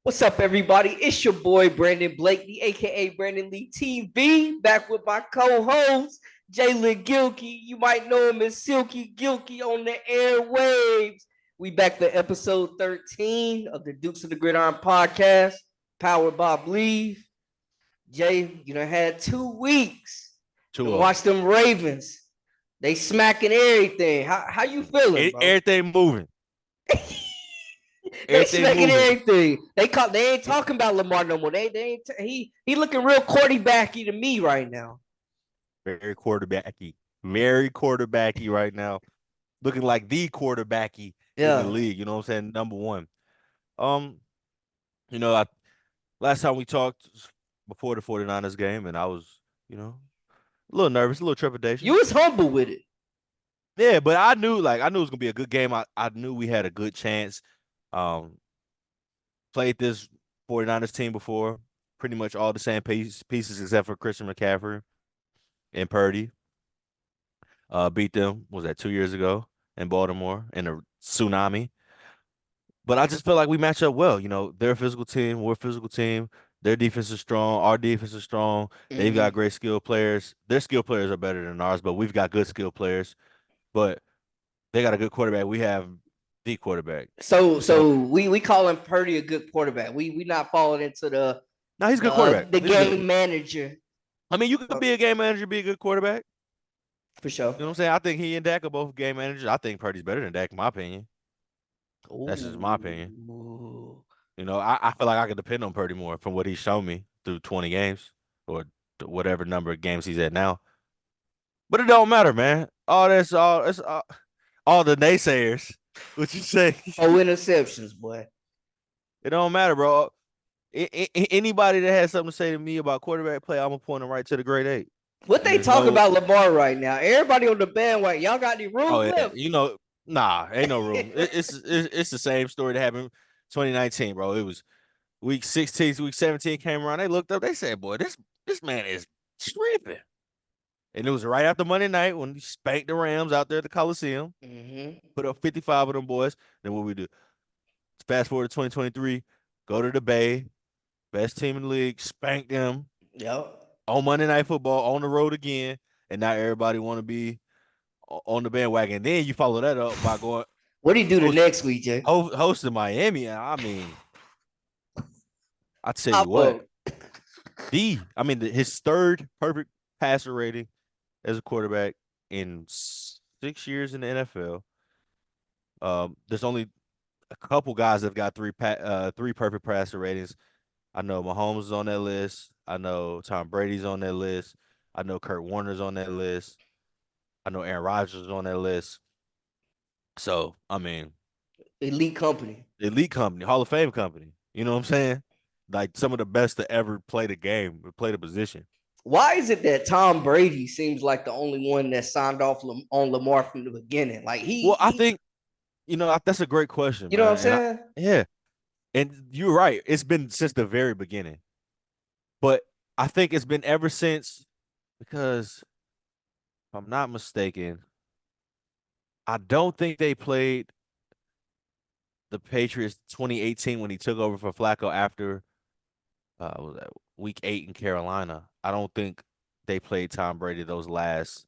What's up, everybody? It's your boy Brandon Blakney, aka Brandon Lee TV, back with my co-host Jalen Gilkey. You might know him as Silky Gilkey on the airwaves. We back for episode 13 of the Dukes of the Gridiron Podcast, powered by Believe. Jay, you done had 2 weeks. You watch them Ravens. They smacking everything. How you feeling, bro? Everything moving. They smacking everything. They ain't talking about Lamar no more. They ain't he looking real quarterbacky to me right now. Very quarterbacky right now. Looking like the quarterbacky in the league. You know what I'm saying? Number one. Last time we talked before the 49ers game, and I was, a little nervous, a little trepidation. You was humble with it. Yeah, but I knew it was gonna be a good game. I knew we had a good chance. Played this 49ers team before, pretty much all the same pieces except for Christian McCaffrey and Purdy. Beat them, was that 2 years ago in Baltimore in a tsunami. But I just feel like we match up well. They're a physical team, we're a physical team. Their defense is strong, our defense is strong. Mm-hmm. They've got great skill players. Their skill players are better than ours, but we've got good skill players. But they got a good quarterback. We have the quarterback. So we calling Purdy a good quarterback. We not falling into the he's a good quarterback. The game manager. I mean, you could be a game manager, be a good quarterback. For sure. You know what I'm saying? I think he and Dak are both game managers. I think Purdy's better than Dak, in my opinion. Ooh. That's just my opinion. Ooh. I feel like I can depend on Purdy more from what he's shown me through 20 games or whatever number of games he's at now. But it don't matter, man. All the naysayers. What you say? Interceptions, boy. It don't matter, bro. Anybody that has something to say to me about quarterback play, I'm gonna point them right to the grade 8. What they talk about Lamar right now? Everybody on the bandwagon. Y'all got any room left? Ain't no room. It's the same story that happened 2019, bro. It was week 16, week 17 came around. They looked up. They said, "Boy, this man is tripping." And it was right after Monday night when he spanked the Rams out there at the Coliseum. Mm-hmm. Put up 55 of them boys. Then what we do? Fast forward to 2023. Go to the Bay, best team in the league. Spank them. Yep. On Monday Night Football, on the road again. And now everybody want to be on the bandwagon. And then you follow that up by going. What do you do the next week, Jay? Hosting Miami. I mean, I tell you what. His third perfect passer rating as a quarterback in 6 years in the NFL. There's only a couple guys that have got three perfect passer ratings. I know Mahomes is on that list. I know Tom Brady's on that list. I know Kurt Warner's on that list. I know Aaron Rodgers is on that list. So, elite company, Hall of Fame company. You know what I'm saying? Like some of the best to ever play the game, play the position. Why is it that Tom Brady seems like the only one that signed off on Lamar from the beginning? I think, that's a great question. You know what I'm saying? And you're right. It's been since the very beginning. But I think it's been ever since because, if I'm not mistaken, I don't think they played the Patriots 2018 when he took over for Flacco after was that week 8 in Carolina. I don't think they played Tom Brady those last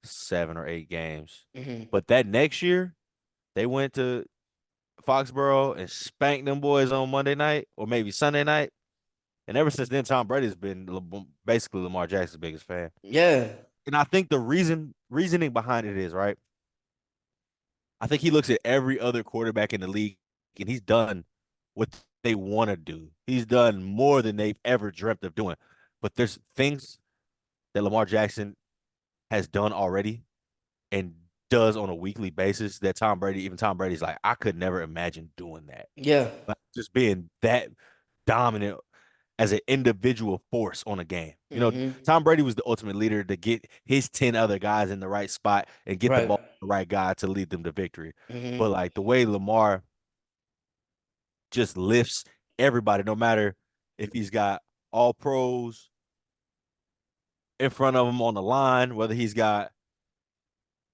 7 or 8 games. Mm-hmm. But that next year, they went to Foxborough and spanked them boys on Monday night or maybe Sunday night. And ever since then, Tom Brady's been basically Lamar Jackson's biggest fan. Yeah. And I think the reasoning behind it is, right, I think he looks at every other quarterback in the league, and he's done what they want to do. He's done more than they've ever dreamt of doing. But there's things that Lamar Jackson has done already and does on a weekly basis that Tom Brady's like, I could never imagine doing that. Yeah. Like just being that dominant as an individual force on a game. Tom Brady was the ultimate leader to get his 10 other guys in the right spot and get the ball to the right guy to lead them to victory. Mm-hmm. But like the way Lamar just lifts everybody, no matter if he's got all pros in front of him on the line, whether he's got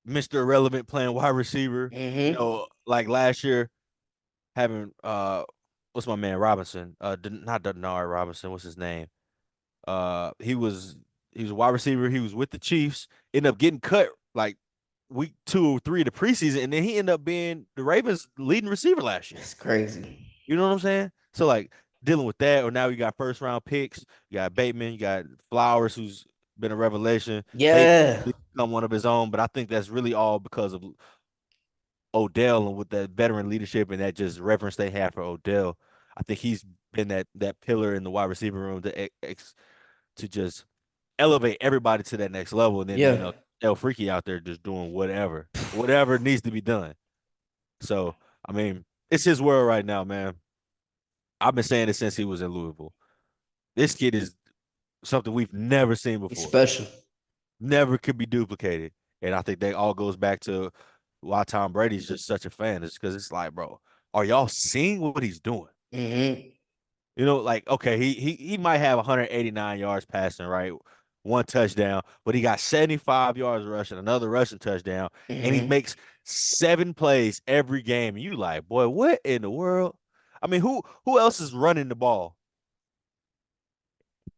Mr. Irrelevant playing wide receiver, like last year having what's my man Robinson? Not Denard Robinson. What's his name? He was a wide receiver. He was with the Chiefs. Ended up getting cut like week 2 or 3 of the preseason, and then he ended up being the Ravens' leading receiver last year. It's crazy. You know what I'm saying? So like dealing with that, or now you got first round picks. You got Bateman. You got Flowers, who's been a revelation. Bateman Yeah. become one of his own, but I think that's really all because of Odell and with that veteran leadership and that just reverence they have for Odell. I think he's been that pillar in the wide receiver room to just elevate everybody to that next level. And then Yeah. El Freaky out there just doing whatever needs to be done. So I mean, it's his world right now, man. I've been saying it since he was in Louisville. This kid is something we've never seen He's before. special. Never could be duplicated. And I think that all goes back to why Tom Brady's just such a fan. Is because it's like, bro, are y'all seeing what he's doing? Mm-hmm. Like, okay, he might have 189 yards passing, right? 1 touchdown, but he got 75 yards rushing, another rushing touchdown, and he Mm-hmm. makes 7 plays every game. And you like, boy, what in the world? I mean, who else is running the ball?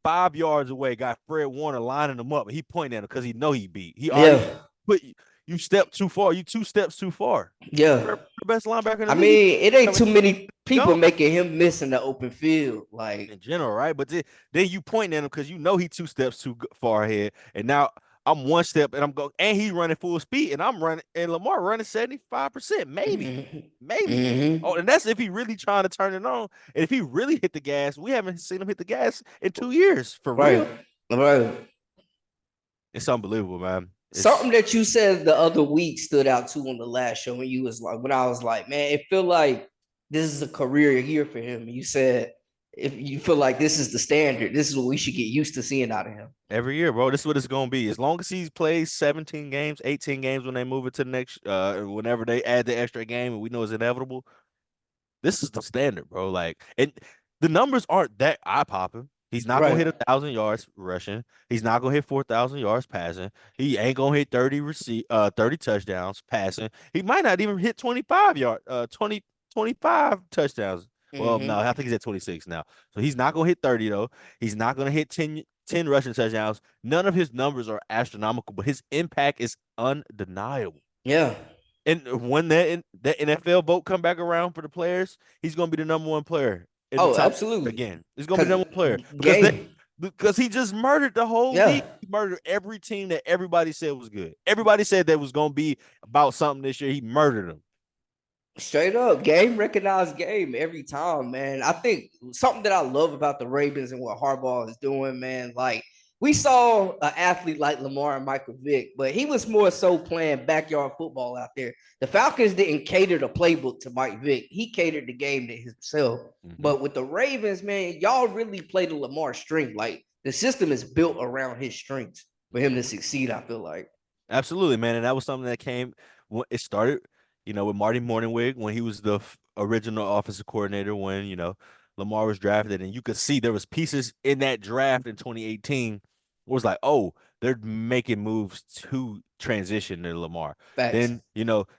5 yards away, got Fred Warner lining him up, and he pointing at him because he know he beat. He already Yeah. put you step too far. You 2 steps too far. Yeah. You're the best linebacker in the I league. mean, it ain't Coming too many people gone. making him miss in the open field. Like, In general, right? But then you pointing at him because you know he 2 steps too far ahead, and now I'm 1 step and I'm going, and he's running full speed, and I'm running, and Lamar running 75%, maybe. mm-hmm. Oh, and that's if he really trying to turn it on, and if he really hit the gas, we haven't seen him hit the gas in 2 years for Right. real. Right. It's unbelievable, man. Something that you said the other week stood out too on the last show when you was like, when I was like, man, it feel like this is a career year for him. And you said if you feel like this is the standard, this is what we should get used to seeing out of him. Every year, bro. This is what it's gonna be. As long as he plays 17 games, 18 games when they move it to the next, whenever they add the extra game, and we know it's inevitable. This is the standard, bro. Like, and the numbers aren't that eye popping. He's not gonna Right. hit 1,000 yards rushing. He's not gonna hit 4,000 yards passing. He ain't gonna hit 30 touchdowns passing. He might not even hit 25 touchdowns. Well, no, Mm-hmm. I think he's at 26 now. So he's not gonna hit 30 though. He's not gonna hit 10 rushing touchdowns. None of his numbers are astronomical, but his impact is undeniable. Yeah. And when that NFL vote come back around for the players, he's gonna be the number 1 player in the Oh, top absolutely. again. He's gonna be Because the number 1 player game. because he just murdered the whole Yeah. league. He murdered every team that everybody said was good. Everybody said that was gonna be about something this year. He murdered them. Straight up, game recognized game every time, man. I think something that I love about the Ravens and what Harbaugh is doing, man. Like we saw an athlete like Lamar and Michael Vick, but he was more so playing backyard football out there. The Falcons didn't cater the playbook to Mike Vick; he catered the game to himself. Mm-hmm. But with the Ravens, man, y'all really play the Lamar strength. Like the system is built around his strengths for him to succeed. I feel like Absolutely, man. And that was something that came when it started, with Marty Morningwig when he was the original offensive coordinator when, Lamar was drafted. And you could see there was pieces in that draft in 2018 where it was like, oh, they're making moves to transition to Lamar. facts. Then,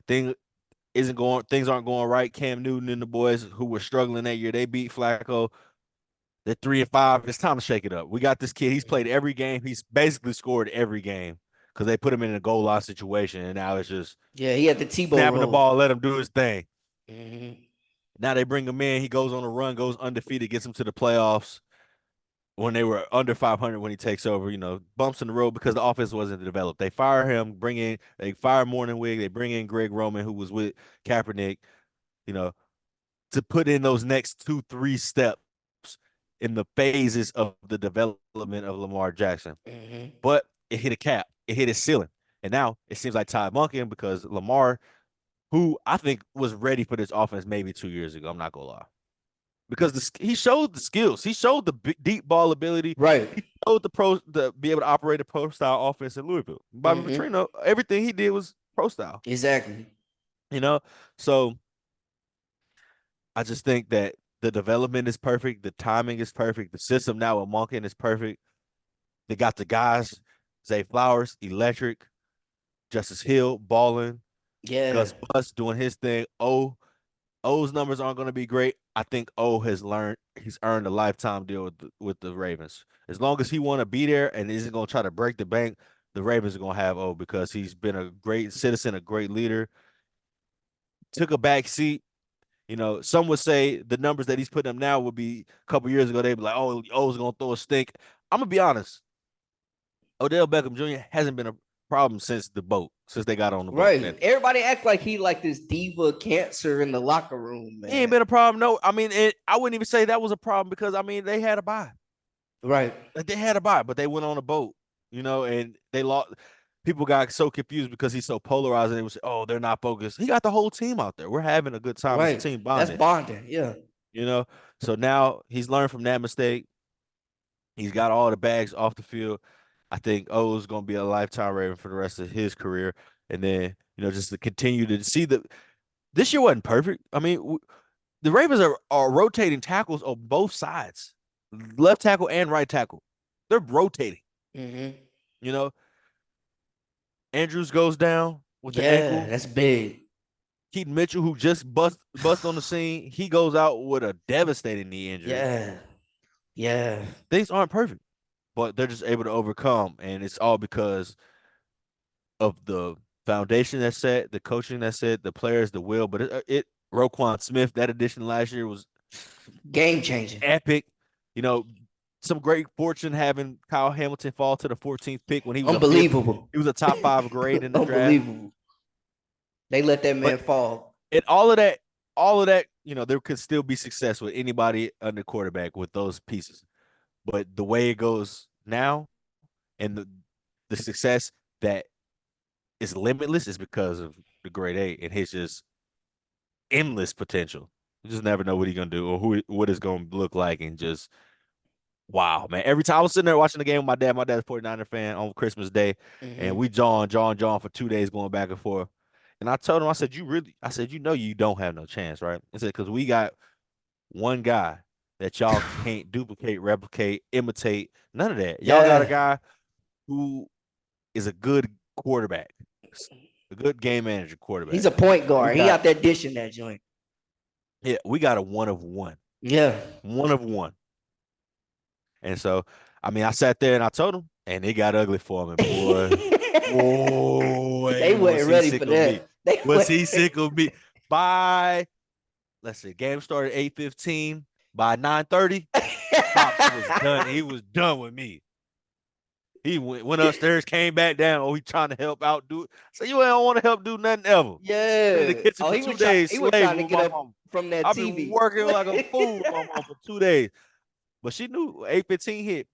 things aren't going right. Cam Newton and the boys who were struggling that year, they beat Flacco. They're 3-5. It's time to shake it up. We got this kid. He's played every game. He's basically scored every game because they put him in a goal line situation, and now it's just Yeah, he had the Tebow snapping the role. ball, let him do his thing. Mm-hmm. Now they bring him in. He goes on a run, goes undefeated, gets him to the playoffs when they were under 500 when he takes over. Bumps in the road because the offense wasn't developed. They fire him, they fire Morningwig, they bring in Greg Roman, who was with Kaepernick, you know, to put in those next 2-3 steps in the phases of the development of Lamar Jackson. Mm-hmm. But it hit a cap. It hit its ceiling. And now it seems like Ty Monken because Lamar, who I think was ready for this offense maybe 2 years ago, I'm not going to lie. Because he showed the skills. He showed the deep ball ability. Right. He showed the be able to operate a pro-style offense in Louisville. Bobby Petrino, everything he did was pro-style. Exactly. So I just think that the development is perfect. The timing is perfect. The system now with Monken is perfect. They got the guys, Zay Flowers, electric, Justice Hill, balling, Yeah. Gus Bus doing his thing. O's numbers aren't going to be great. I think O he's earned a lifetime deal with the Ravens. As long as he want to be there and isn't going to try to break the bank, the Ravens are going to have O because he's been a great citizen, a great leader. Took a back seat. You know, some would say the numbers that he's putting up now would be a couple years ago. They'd be like, "Oh, O's going to throw a stink." I'm gonna be honest. Odell Beckham Jr. hasn't been a problem since they got on the boat. Right. Everybody act like he like this diva cancer in the locker room, He ain't man. been a problem. No, I mean, I wouldn't even say that was a problem because I mean they had a bye. Right. Like they had a bye, but they went on a boat, and they lost. People got so confused because he's so polarized, and they would say, "Oh, they're not focused." He got the whole team out there. We're having a good time as a Right. team That's bonding, bonding. Yeah. you know. So now he's learned from that mistake. He's got all the bags off the field. I think O is going to be a lifetime Raven for the rest of his career, and then just to continue to see this year wasn't perfect. I mean, the Ravens are rotating tackles on both sides, left tackle and right tackle. They're rotating. Mm-hmm. You know, Andrews goes down with the Yeah, ankle. that's big. Keaton Mitchell, who just bust on the scene, he goes out with a devastating knee injury. Yeah. Yeah. Things aren't perfect, but they're just able to overcome, and it's all because of the foundation that's set, the coaching that's set, the players, the will. But Roquan Smith, that addition last year was Game changing. epic. You know, some great fortune having Kyle Hamilton fall to the 14th pick when he was a fifth. Unbelievable. He was a top 5 grade in the draft. Unbelievable. They let that man But fall. and all of that, there could still be success with anybody under quarterback with those pieces. But the way it goes now and the success that is limitless is because of the grade A and his just endless potential. You just never know what he's gonna do or what it's gonna look like, and just wow, man. Every time I was sitting there watching the game with my dad, a 49er fan on Christmas Day, and Mm-hmm. we John for 2 days going back and forth. And I told him, I said, you don't have no chance, right? I said, because we got one guy that y'all can't duplicate, replicate, imitate, none of that. Y'all got a Yeah. guy who is a good quarterback, a good game manager He's quarterback. a point We guard. He got out there dishing that joint. we got a one of one. Yeah. One of one. And so, I mean, I sat there and I told him, and it got ugly for him. And They boy, was wasn't he ready sick for of me. that. They Was he wasn't. sick of me? By let's see, game started 8:15. By 9:30, Pops was done. He was done with me. He went upstairs, came back down. Oh, he trying to help out do it. So you don't want to help do nothing ever. Been in the Yeah. kitchen Oh, for he two was trying. days, He was slaving trying to with get my up mom. from that I've been TV. working like a fool with my mom for 2 days. But she knew 8:15 hit.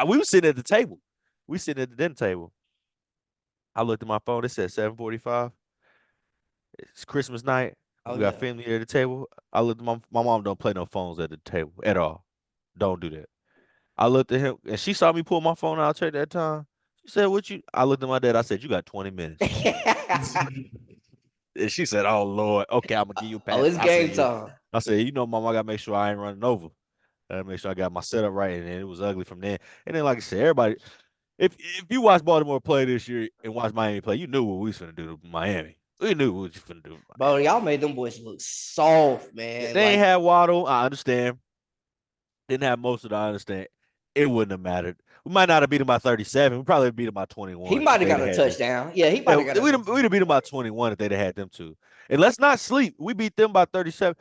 We were sitting at the table. We sitting at the dinner table. I looked at my phone. It said 7:45. It's Christmas night. Oh We got yeah. family at the table. I looked at my mom don't play no phones at the table at all. Don't do that. I looked at him and she saw me pull my phone out at that time. She said, "What you?" I looked at my dad. I said, "You got 20 minutes." And she said, "Oh Lord, okay, I'm gonna give you a Oh, pass." it's I said, game "Yeah." time. I said, Mom, I gotta make sure I ain't running over. I gotta make sure I got my setup right, and then it was ugly from there. And then, like I said, everybody, if you watch Baltimore play this year and watch Miami play, you knew what we was gonna do to Miami. We knew what we was gonna do to Bro, Miami. y'all made them boys look soft, man. They ain't Like, had Waddle. I understand. Didn't have most of it. I understand. It wouldn't have mattered. We might not have beat them by 37. We probably beat them by he 21 if might have they'd got have a had them. touchdown. Yeah, he might Yeah, have got a touchdown. we'd have beat them by 21 if they'd have had them two. And let's not sleep. We beat them by 37.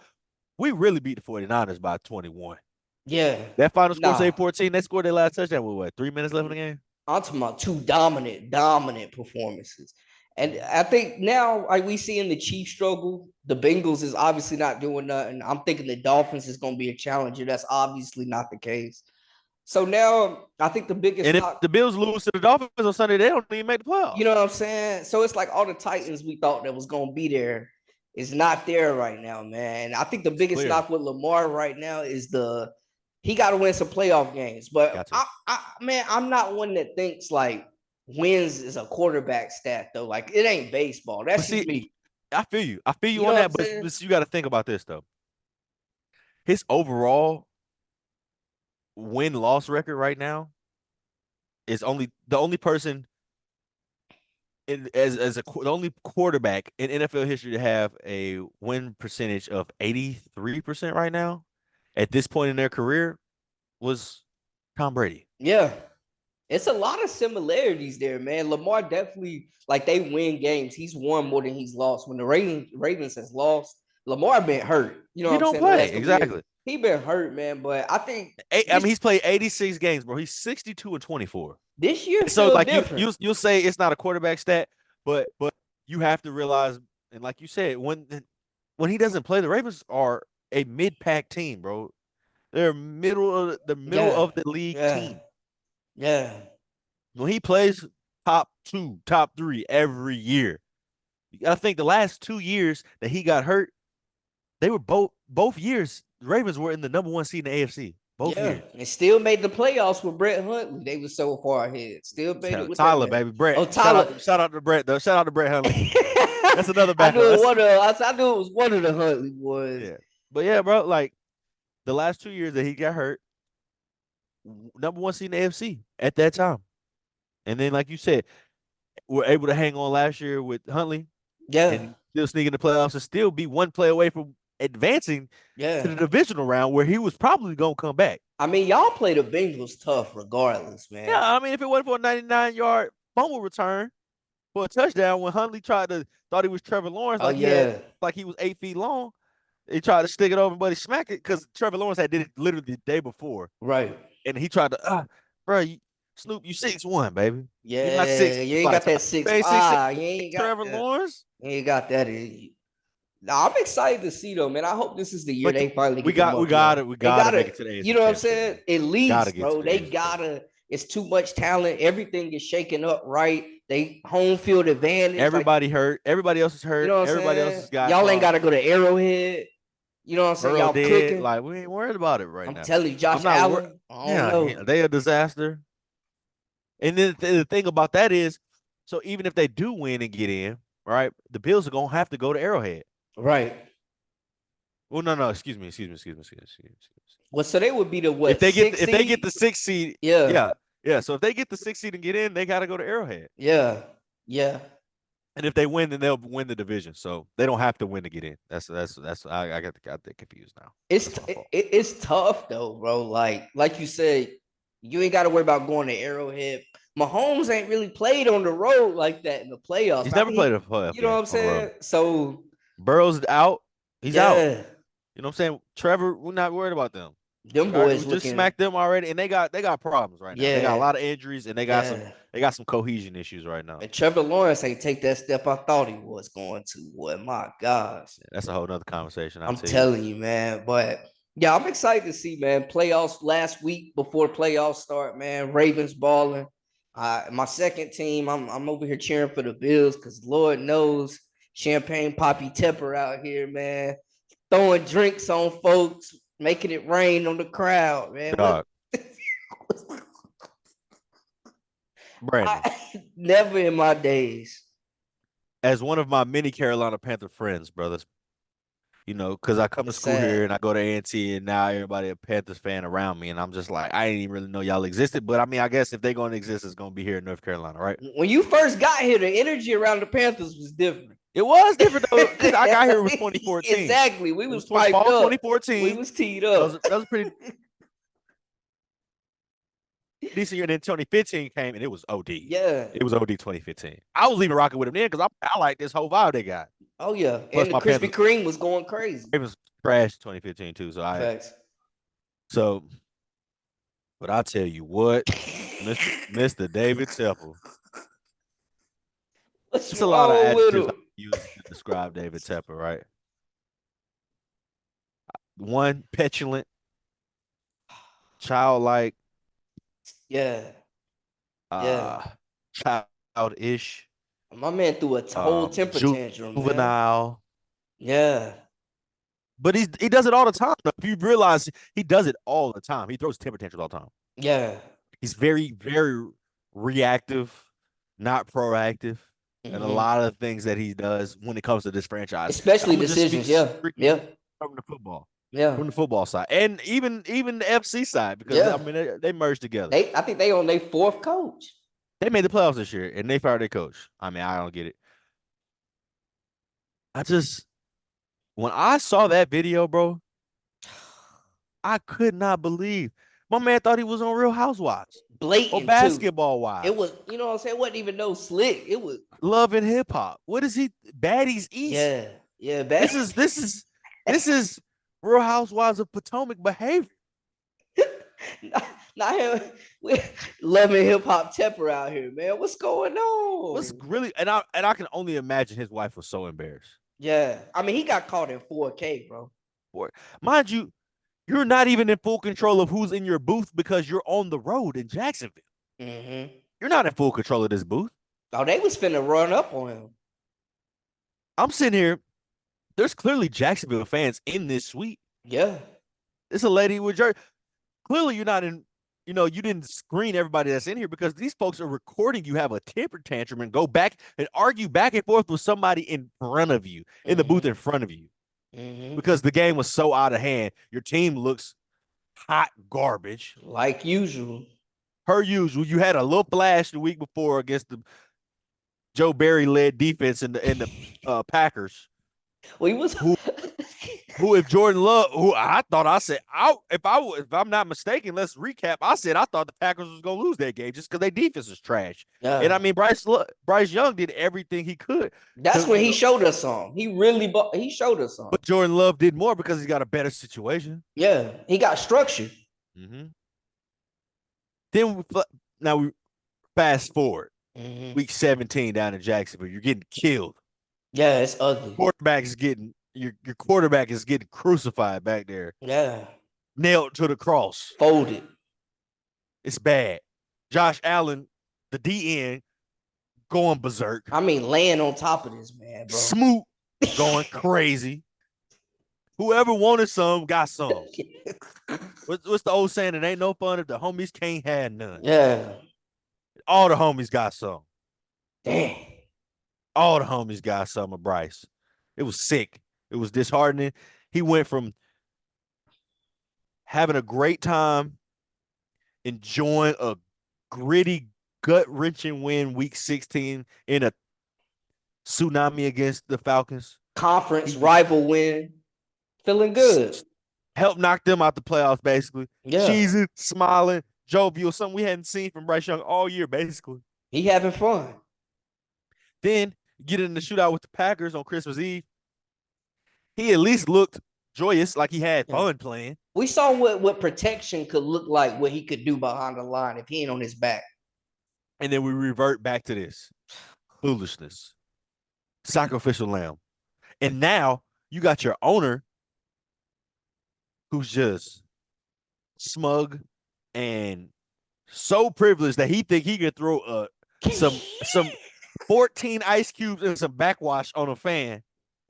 We really beat the 49ers by 21. Yeah. That final score say Nah. 14. They scored their last touchdown with what? 3 minutes left in the game? I'm talking about two dominant performances. And I think now, like we see in the Chiefs struggle, the Bengals is obviously not doing nothing. I'm thinking the Dolphins is going to be a challenger. That's obviously not the case. So now I think the biggest And if knock, the Bills lose to the Dolphins on Sunday, they don't even make the you playoffs. know what I'm saying? So it's like all the Titans we thought that was going to be there is not there right now, man. I think the It's biggest clear. knock with Lamar right now is he got to win some playoff games. But Got to. man, I'm not one that thinks like wins is a quarterback stat though. Like it ain't baseball. But That's just see, me. I feel you. I feel You you know on what I'm that, but, saying? but you got to think about this, though. His overall win-loss record right now is the only person as the only quarterback in NFL history to have a win percentage of 83% right now, at this point in their career, was Tom Brady. Yeah. It's a lot of similarities there, man. Lamar definitely, like, they win games. He's won more than he's lost. When the Ravens has lost, Lamar been hurt. You know He what I'm don't saying? The play. last couple Exactly. years. He been hurt, man. But I think He's played 86 games, bro. He's 62-24. this year So feels like different. you'll say it's not a quarterback stat, but you have to realize, and like you said, when he doesn't play, the Ravens are a mid-pack team, bro. They're middle of the league team. Yeah. When he plays, top 2, top 3 every year. I think the last 2 years that he got hurt, they were both years. The Ravens were in the number 1 seed in the AFC. Both years. And still made the playoffs with Brett Huntley. They were so far ahead. Still made it with Tyler, that baby. Brett. Oh, Tyler. Shout out to Brett, though. Shout out to Brett Huntley. That's another I backup. knew it was one of the Huntley boys. Yeah. But yeah, bro, like the last 2 years that he got hurt, number 1 seed in the AFC at that time. And then, like you said, we're able to hang on last year with Huntley. Yeah. And still sneak in the playoffs and still be one play away from advancing to the divisional round where he was probably going to come back. I mean, y'all play the Bengals tough regardless, man. Yeah, I mean, if it wasn't for a 99-yard fumble return for a touchdown when Huntley thought he was Trevor Lawrence, like he was 8 feet long, he tried to stick it over, but he smacked it because Trevor Lawrence had did it literally the day before. Right. And he tried to, bro, Snoop, you 6'1", baby. Yeah, you're not 6. You ain't got that 6'5". You ain't got Trevor Lawrence. You ain't got that in you. Now, I'm excited to see though, man. I hope this is the year they finally we got to make it to the AFC. You know what I'm saying? At least, bro, they gotta. It's too much talent. Everything is shaking up right. They home field advantage. Everybody hurt. Everybody else is hurt. You know what Everybody I'm saying? else has got. Y'all ain't got to go to Arrowhead. You know what I'm saying? Y'all cooking. Like, we ain't worried about it right now. I'm telling you, Josh Allen. They a disaster. And then the thing about that is, so even if they do win and get in, right, the Bills are gonna have to go to Arrowhead. Right. Well, no. Excuse me. Well, so they would be the what? If they get the 6th seed, yeah. So if they get the 6th seed and get in, they got to go to Arrowhead. Yeah. And if they win, then they'll win the division. So they don't have to win to get in. That's I got confused now. It's tough though, bro. Like you said, you ain't got to worry about going to Arrowhead. Mahomes ain't really played on the road like that in the playoffs. He's never played a playoff. You know what I'm saying? So Burrow's out. He's out. You know Yeah. what I'm saying? Trevor, we're not worried about them. Them boys just smacked them already, and they got problems right now. Yeah. They got a lot of injuries, and they got some cohesion issues right now. And Trevor Lawrence ain't take that step I thought he was going to. Boy, my gosh. That's a whole nother conversation. I'm telling you, man. But yeah, I'm excited to see, man. Playoffs last week before playoffs start, man. Ravens balling. My second team, I'm over here cheering for the Bills because Lord knows Champagne Poppy Tepper out here, man, throwing drinks on folks, making it rain on the crowd, man. Brandon, never in my days. As one of my many Carolina Panther friends, brothers, you know, because I come to school here and I go to A&T, and now everybody a Panthers fan around me, and I'm just like, I didn't even really know y'all existed. But I mean, I guess if they're going to exist, it's going to be here in North Carolina, right? When you first got here, the energy around the Panthers was different. It was different though. I got here in 2014. Exactly. We was piped up. 2014. We was teed up. That was pretty decent year. And then 2015 came, and it was OD. Yeah. It was OD 2015. I was even rocking with them then because I like this whole vibe they got. Oh, yeah. Plus and the Krispy Kreme was going crazy. It was trash 2015 too. But I tell you what, Mr. David Tepper. It's a lot of adjectives I use to describe David Tepper, right? One, petulant, childlike, childish. My man threw a whole temper tantrum. Juvenile. Yeah. But he does it all the time. If you realize he does it all the time. He throws temper tantrums all the time. Yeah. He's very, very reactive, not proactive. And a lot of things that he does when it comes to this franchise. Especially decisions, From the football. Yeah. From the football side. And even the FC side, because I mean they merged together. I think they on their fourth coach. They made the playoffs this year, and they fired their coach. I mean, I don't get it. When I saw that video, bro, I could not believe. My man thought he was on Real Housewives or Blatant too. Basketball Wives. It was, you know what I'm saying? It wasn't even no slick. It was Love and Hip Hop. What is he? Baddies East. Yeah. This is Real Housewives of Potomac behavior. not him. Loving hip hop Tepper out here, man. What's going on? What's really and I can only imagine his wife was so embarrassed. Yeah, I mean he got caught in 4K, bro. Mind you, you're not even in full control of who's in your booth because you're on the road in Jacksonville. Mm-hmm. You're not in full control of this booth. Oh, they was finna run up on him. I'm sitting here. There's clearly Jacksonville fans in this suite. Yeah. It's a lady with jersey. Clearly, you're not in, you didn't screen everybody that's in here because these folks are recording you have a temper tantrum and go back and argue back and forth with somebody in front of you, in the booth in front of you. Mm-hmm. Because the game was so out of hand. Your team looks hot garbage. Like usual. Per usual. You had a little flash the week before against the Joe Barry-led defense in the Packers. Well, he was who if Jordan Love, if I'm not mistaken, let's recap. I said I thought the Packers was gonna lose that game just because their defense is trash. Yeah. And I mean Bryce Young did everything he could. That's when he showed us some. He showed us some. But Jordan Love did more because he got a better situation. Yeah, he got structure. Mm-hmm. Then we fast forward. Mm-hmm. Week 17 down in Jacksonville. You're getting killed. Yeah, it's ugly. Your quarterback is getting crucified back there. Yeah. Nailed to the cross. Folded. It's bad. Josh Allen, the DN, going berserk. I mean, laying on top of this man, bro. Smoot going crazy. Whoever wanted some got some. What's the old saying? It ain't no fun if the homies can't have none. Yeah. All the homies got some. Damn. All the homies got some of Bryce. It was sick. It was disheartening. He went from having a great time, enjoying a gritty, gut-wrenching win week 16 in a tsunami against the Falcons. Conference rival win. Feeling good. Helped knock them out the playoffs, basically. Yeah. Cheesy, smiling, jovial, something we hadn't seen from Bryce Young all year, basically. He having fun. Then get in the shootout with the Packers on Christmas Eve. He at least looked joyous, like he had fun playing. We saw what protection could look like, what he could do behind the line if he ain't on his back. And then we revert back to this foolishness, sacrificial lamb. And now you got your owner who's just smug and so privileged that he think he can throw some 14 ice cubes and some backwash on a fan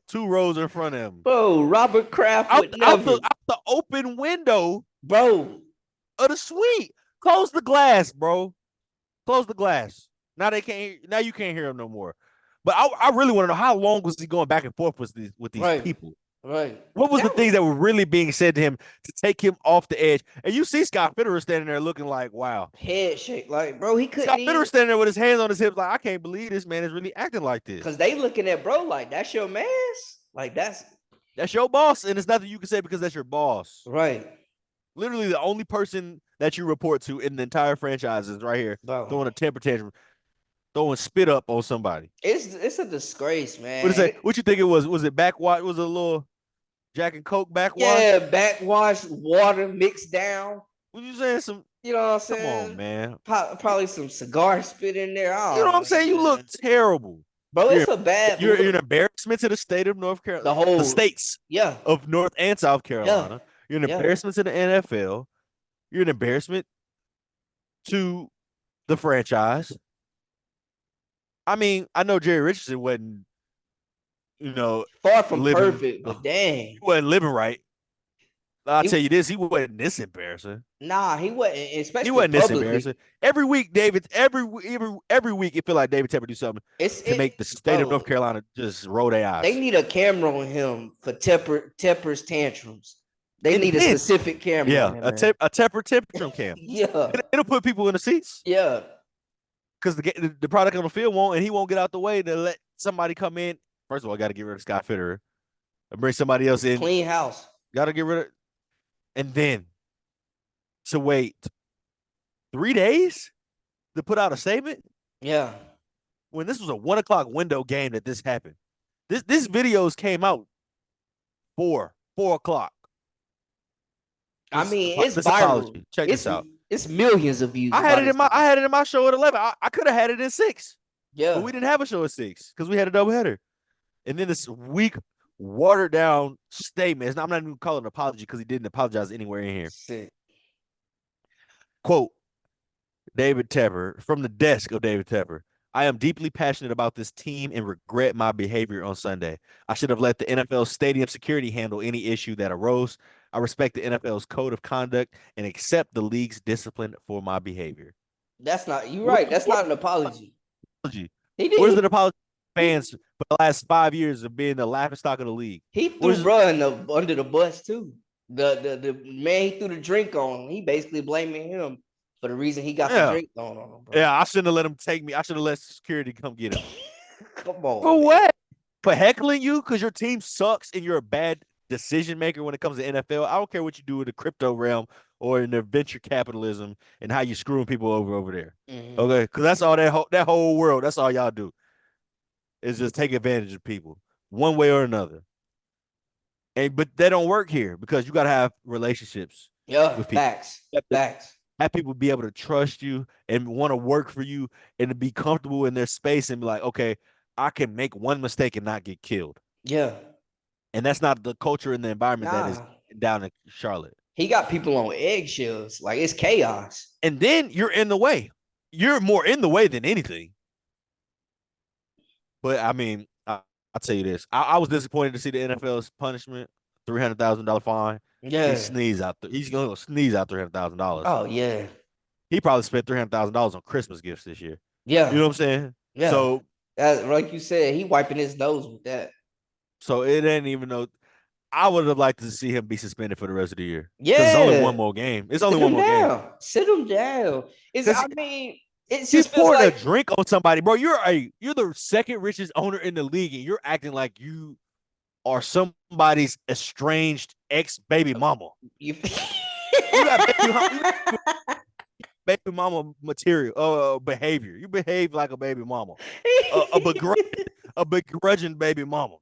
2 rows in front of him. Bro, Robert Kraft out the open window, bro, of the suite. Close the glass, bro. Close the glass. Now you can't hear him no more. But I really want to know how long was he going back and forth with these people? Right. What was the things that were really being said to him to take him off the edge? And you see Scott Fitterer standing there looking like, wow. Head shake. Like, bro, he couldn't. Scott Fitterer standing there with his hands on his hips like, I can't believe this man is really acting like this. Because they looking at bro like, that's your man. Like, that's your boss. And it's nothing you can say because that's your boss. Right. Literally the only person that you report to in the entire franchise is right here, throwing a temper tantrum, throwing spit up on somebody. It's a disgrace, man. What is that? What you think it was? Was it backwash? Was it a little Jack and Coke backwash? Yeah, backwash, water mixed down. What you saying? Some, you know what I'm saying? Come on, man. Probably some cigar spit in there. You know what I'm saying? You look terrible. Bro, it's a bad. You're an embarrassment to the state of North Carolina. The states of North and South Carolina. Yeah. You're an embarrassment to the NFL. You're an embarrassment to the franchise. I mean, I know Jerry Richardson wasn't, far from perfect, but dang. He wasn't living right. I'll tell you this, he wasn't this embarrassing. Nah, he wasn't, especially he wasn't publicly. This embarrassing. Every week, every week, it feel like David Tepper do something to make the state of North Carolina just roll their eyes. They need a camera on him for Tepper's tantrums. They need a specific camera. Yeah, a Tepper tantrum cam. Yeah. It'll put people in the seats. Yeah. because the product on the field won't, and he won't get out the way to let somebody come in. First of all, got to get rid of Scott Fitterer and bring somebody else in. Clean house. Got to get rid of, and then to wait 3 days to put out a statement. Yeah. When this was a 1 o'clock window game that this happened. This videos came out 4 o'clock. I mean, it's viral. Check this out. It's millions of views. I had it in my show at 11. I could have had it in 6. Yeah. But we didn't have a show at 6 because we had a doubleheader. And then this weak, watered down statement. I'm not even calling it an apology because he didn't apologize anywhere in here. Sick. Quote, David Tepper, from the desk of David Tepper. I am deeply passionate about this team and regret my behavior on Sunday. I should have let the NFL stadium security handle any issue that arose. I respect the NFL's code of conduct and accept the league's discipline for my behavior. That's not, you're right. That's not an apology. He did. Where's the apology fans for the last 5 years of being the laughingstock of the league? He threw bruh under the bus too. The man he threw the drink on, he basically blaming him for the reason he got the drink on him. Bro. Yeah, I shouldn't have let him take me. I should have let security come get him. Come on. For what? For heckling you because your team sucks and you're a bad decision maker when it comes to NFL. I don't care what you do in the crypto realm or in the venture capitalism and how you screwing people over there. Mm-hmm. Okay, because that's all that whole world. That's all y'all do is just take advantage of people one way or another. But they don't work here because you got to have relationships. Yeah, with people. Facts. Have people be able to trust you and want to work for you and to be comfortable in their space and be like, okay, I can make one mistake and not get killed. Yeah. And that's not the culture and the environment that is down in Charlotte. He got people on eggshells. Like, it's chaos. And then you're in the way. You're more in the way than anything. But, I mean, I'll tell you this. I was disappointed to see the NFL's punishment, $300,000 fine. Yeah. He's going to sneeze out $300,000. Oh, yeah. He probably spent $300,000 on Christmas gifts this year. Yeah. You know what I'm saying? Yeah. So, like you said, he wiping his nose with that. So it ain't even no. I would have liked to see him be suspended for the rest of the year. Yeah. It's only one more game. It's only one more game. Sit him down. It's he's just pouring a drink on somebody, bro. You're the second richest owner in the league, and you're acting like you are somebody's estranged ex-baby mama. You got baby mama material, behavior. You behave like a baby mama, a begrudging baby mama.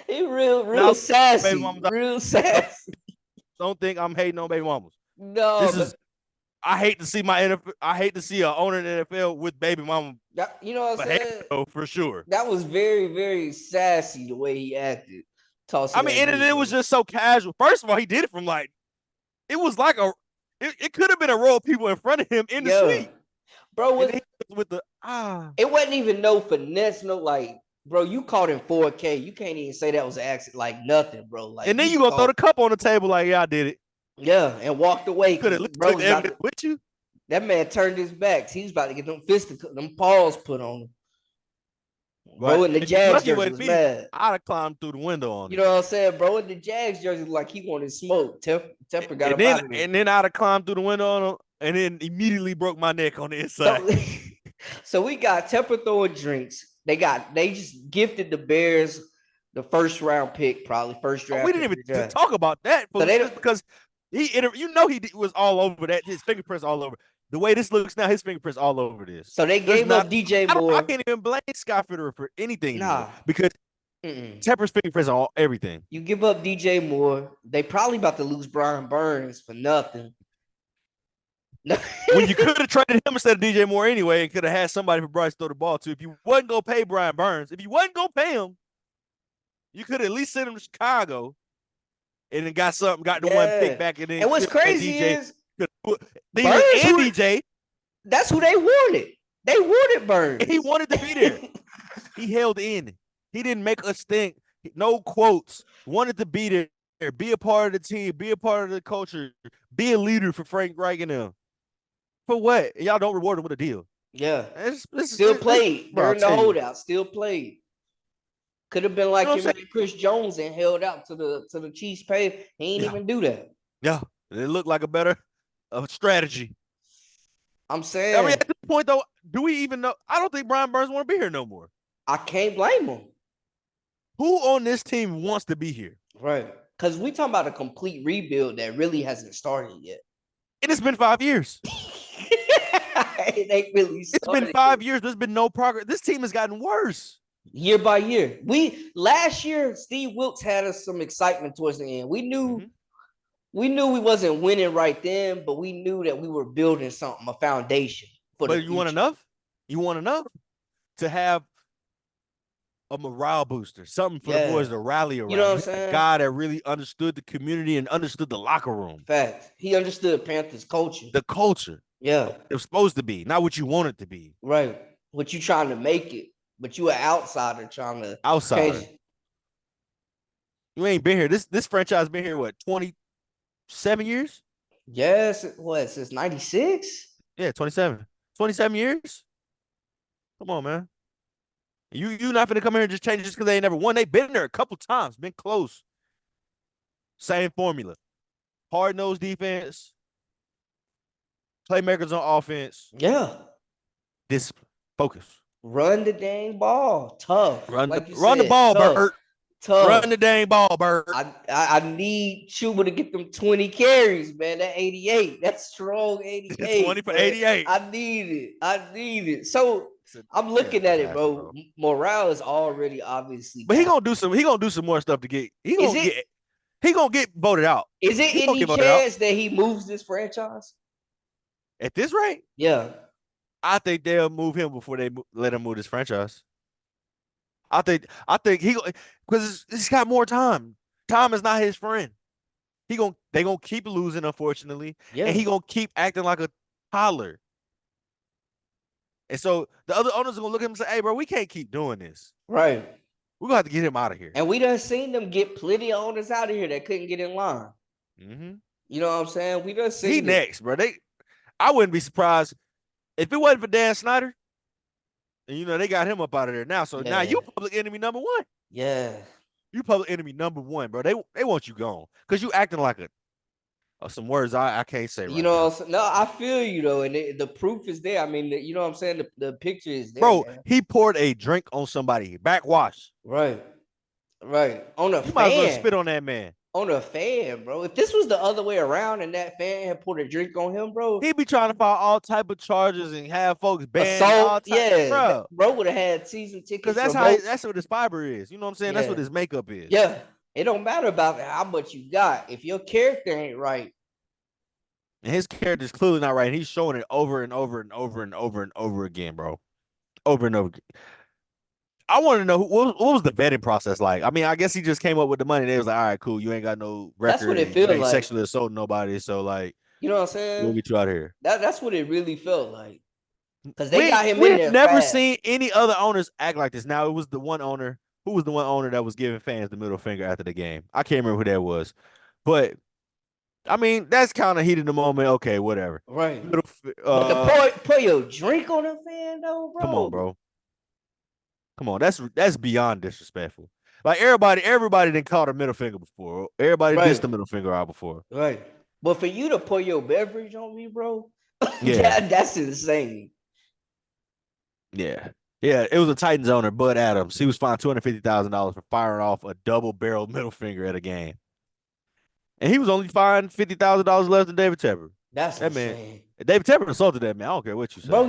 He real sassy. Real sassy. Don't think I'm hating on baby mamas. No, I hate to see I hate to see an owner in the NFL with baby mama. You know what I'm saying? For sure. That was very, very sassy the way he acted. I mean, and it was just so casual. First of all, he did it from it was like it could have been a row of people in front of him in the suite. Bro, it wasn't even no finesse, bro, you caught in 4K. You can't even say that was an accident, nothing, bro. And then you gonna throw the cup on the table yeah, I did it. Yeah, and walked away. Could have looked evidence with you. That man turned his back. He was about to get them paws put on him. Bro, in the Jags jersey was mad. I'd have climbed through the window on him. You know what I'm saying, bro? In the Jags jersey, like he wanted smoke. Tepper got him. And then I'd have climbed through the window on him, and then immediately broke my neck on the inside. So we got Tepper throwing drinks. They just gifted the Bears the first round pick, probably first draft. We didn't even talk about that because he was all over that. His fingerprints all over. The way this looks now, his fingerprints all over this. So they gave up DJ Moore. I can't even blame Scott Fitterer for anything. Because Tepper's fingerprints are everything. You give up DJ Moore. They probably about to lose Brian Burns for nothing. When you could have traded him instead of DJ Moore anyway and could have had somebody for Bryce to throw the ball to. If you wasn't going to pay Brian Burns, if you wasn't going to pay him, you could at least send him to Chicago and then got the one pick back. And what's crazy is DJ. That's who they wanted. They wanted Burns. He wanted to be there. He held in. He didn't make us think. No quotes. Wanted to be there. Be a part of the team. Be a part of the culture. Be a leader for Frank Reich and them. For what? Y'all don't reward him with a deal. Yeah. Still played during the holdout. Still played. Could have been like Chris Jones and held out to the Chiefs pay. He ain't even do that. Yeah. It looked like a better strategy. I'm saying. I mean, at this point, though, do we even know? I don't think Brian Burns want to be here no more. I can't blame him. Who on this team wants to be here? Right. Because we talking about a complete rebuild that really hasn't started yet. And it's been 5 years. It ain't really started. It's been 5 years. There's been no progress. This team has gotten worse. Year by year. Last year, Steve Wilkes had us some excitement towards the end. We knew we wasn't winning right then, but we knew that we were building something, a foundation for the future. Want enough? You want enough to have a morale booster, something for the boys to rally around. You know what I'm saying? A guy that really understood the community and understood the locker room. Fact. He understood Panthers culture. The culture. Yeah. It was supposed to be, not what you want it to be. Right. What you trying to make it, but you an outsider trying to change. You ain't been here. This franchise been here, what, 27 years? Yes. What, since 96? Yeah, 27. 27 years? Come on, man. You not finna come here and just change it just because they ain't never won. They've been there a couple times, been close. Same formula. Hard-nosed defense. Playmakers on offense. Yeah. Discipline. Focus. Run the dang ball. Tough. Run the ball, Bert. Tough. Run the dang ball, Bert. I need Chuba to get them 20 carries, man. That 88. That's strong 88. 20 for 88. I need it. So I'm looking at it, bro. Morale is already obviously. But he gonna do some more stuff to get. He gonna get voted out. Is it any chance that he moves this franchise? At this rate? Yeah. I think they'll move him before they let him move this franchise. I think he, because he's got more time. Time is not his friend. They gonna keep losing, unfortunately, and he gonna keep acting like a toddler. And so the other owners are gonna look at him and say, "Hey, bro, we can't keep doing this. Right? We're gonna have to get him out of here." And we done seen them get plenty of owners out of here that couldn't get in line. Mm-hmm. You know what I'm saying? We done seen he next, bro. I wouldn't be surprised if it wasn't for Dan Snyder. And they got him up out of there now. So now you public enemy number one. Yeah. You public enemy number one, bro. They want you gone because you acting like some words I can't say. Right now. No, I feel you though, and the proof is there. I mean, you know what I'm saying? The picture is there, bro. Man. He poured a drink on somebody, backwash. Right. On a fan. You might as well spit on that man. On a fan, bro. If this was the other way around and that fan had poured a drink on him, bro, he'd be trying to file all type of charges and have folks banned. Assault, bro would have had season tickets. Because that's what his fiber is. You know what I'm saying? Yeah. That's what his makeup is. Yeah. It don't matter about how much you got. If your character ain't right. And his character's clearly not right. And he's showing it over and over and over and over and over again, bro. Over and over again. I want to know what was the vetting process like? I mean, I guess he just came up with the money. They was like, all right, cool. You ain't got no record. That's what it feels like. Sexually assaulting nobody. So, like, you know what I'm saying? We'll get you out of here. That's what it really felt like. Because they got him in there. We've never seen any other owners act like this. Now, it was the one owner. Who was the one owner that was giving fans the middle finger after the game? I can't remember who that was. But, I mean, that's kind of heat in the moment. Okay, whatever. Right. But to pour your drink on a fan, though, bro. Come on, bro. Come on, that's beyond disrespectful. Like everybody didn't call the middle finger before. Everybody dissed the middle finger out before. Right. But for you to pour your beverage on me, bro, that's insane. Yeah. Yeah, it was a Titans owner, Bud Adams. He was fined $250,000 for firing off a double-barreled middle finger at a game. And he was only fined $50,000 less than David Tepper. That's that insane. Man. David Tepper assaulted that man. I don't care what you say. Bro,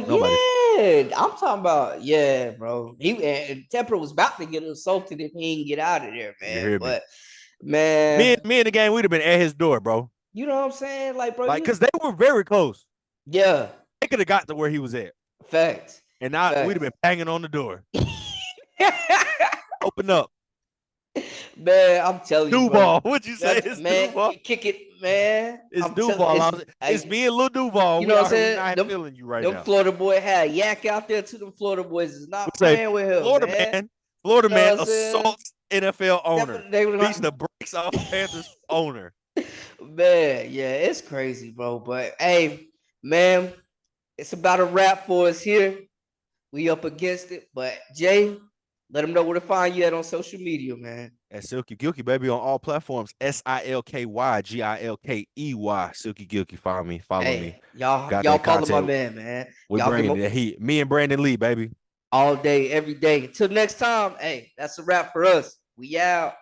I'm talking about, bro. And Tepper was about to get assaulted if he didn't get out of there, man. But, man. Me and the gang, we'd have been at his door, bro. You know what I'm saying? Like, bro. Because they were very close. Yeah. They could have got to where he was at. Facts. And now we'd have been banging on the door. Open up. Man, I'm telling you, Duval. What'd you say? It's man, Duval. Kick it, man. It's Duval. It's me and Lil Duval. You know what I'm saying? I'm feeling you right now. Them Florida boy had Yak out there too. Them Florida boys is not playing with him. Florida man assaults NFL owner. Beats the brakes off Panthers owner. Man, yeah, it's crazy, bro. But hey, man, it's about a wrap for us here. We up against it. But Jay, Let them know where to find you at on social media, man. At Silky Gilky, baby, on all platforms. SILKYGILKEY. Silky Gilky. Follow me. Hey, Got y'all that follow my content. man, man. We're Y'all bringing give the heat. Me and Brandon Lee, baby. all day, every day. Until next time, hey, that's a wrap for us. We out.